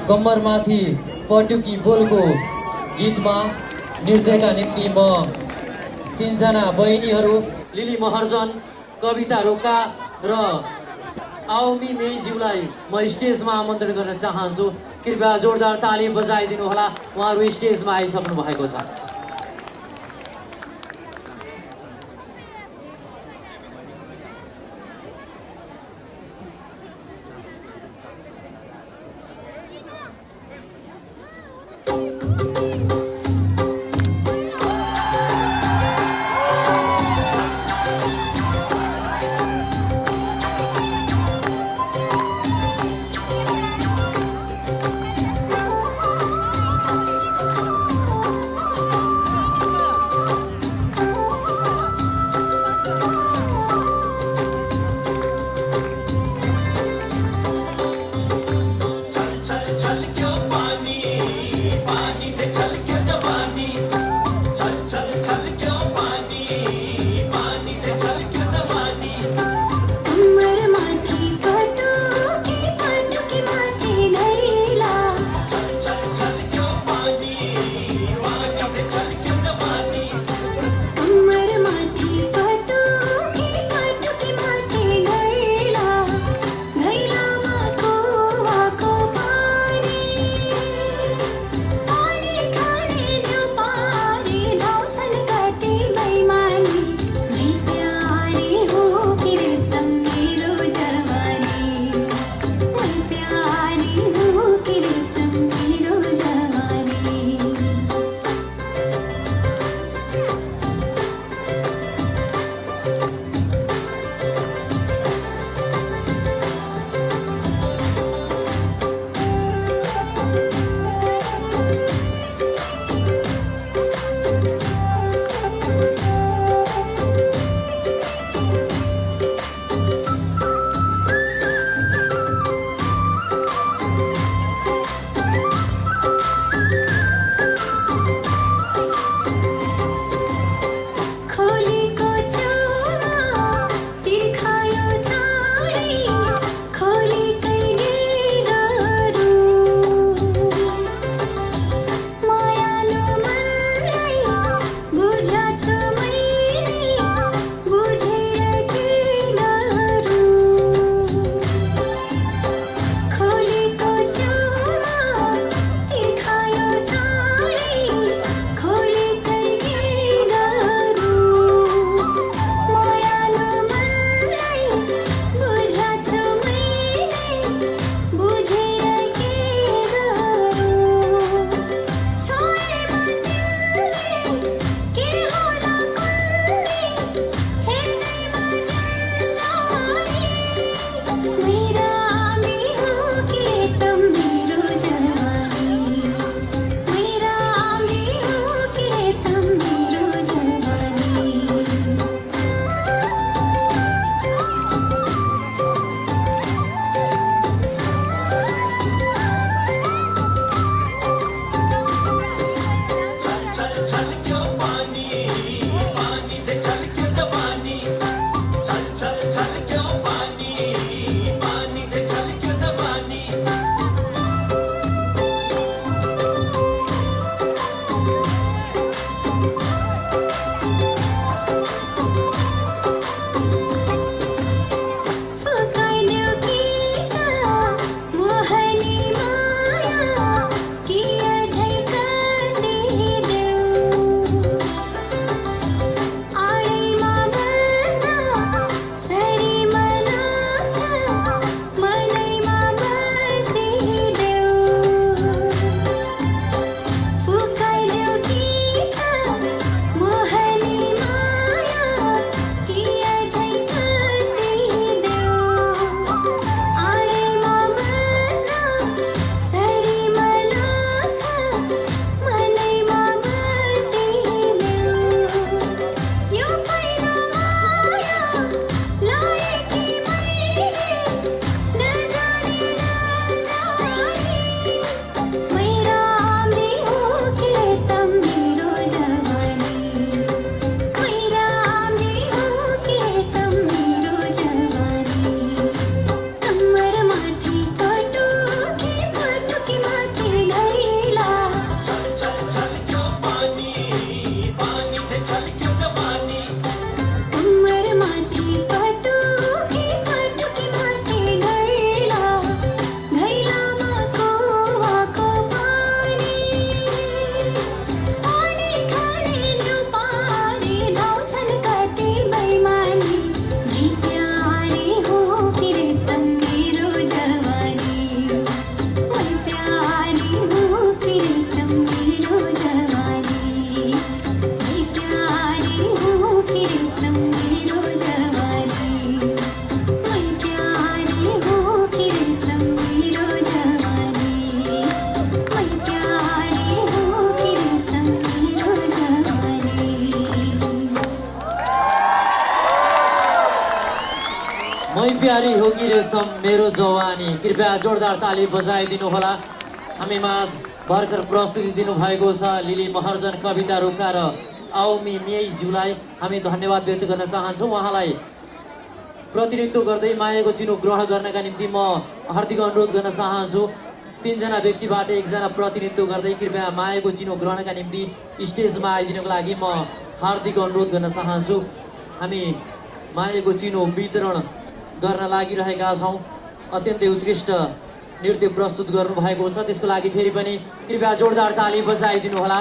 कम्मरमाथि पटुकी बोलको गीतमा नृत्यका निम्ति म तीनजना बहिनीहरू लिली महर्जन, कविता रोका र आउमी मेज्यूलाई म स्टेजमा आमन्त्रण गर्न चाहन्छु। कृपया जोरदार ताली बजाइदिनु होला, उहाँहरू स्टेजमा आइसक्नु भएको छ। प्यारी हो कि रेशम मेरो जवानी। कृपया जोरदार ताली बजाइदिनु होला। हामी माझ भर्खर प्रस्तुति दिनुभएको छ लिली महर्जन, कविता रोका र आउमी मेईज्यूलाई हामी धन्यवाद व्यक्त गर्न चाहन्छौँ। उहाँलाई प्रतिनिधित्व गर्दै मायाको चिनो ग्रहण गर्नका निम्ति म हार्दिक अनुरोध गर्न चाहन्छु। 3 जना व्यक्तिबाट 1 जना प्रतिनिधित्व गर्दै कृपया मायाको चिनो ग्रहणका निम्ति स्टेजमा आइदिनको लागि म हार्दिक अनुरोध गर्न चाहन्छु। हामी मायाको चिनो वितरण गर्न लागिरहेका छौँ। अत्यन्तै उत्कृष्ट नृत्य प्रस्तुत गर्नुभएको छ, त्यसको लागि फेरि पनि कृपया जोरदार ताली बजाइदिनु होला।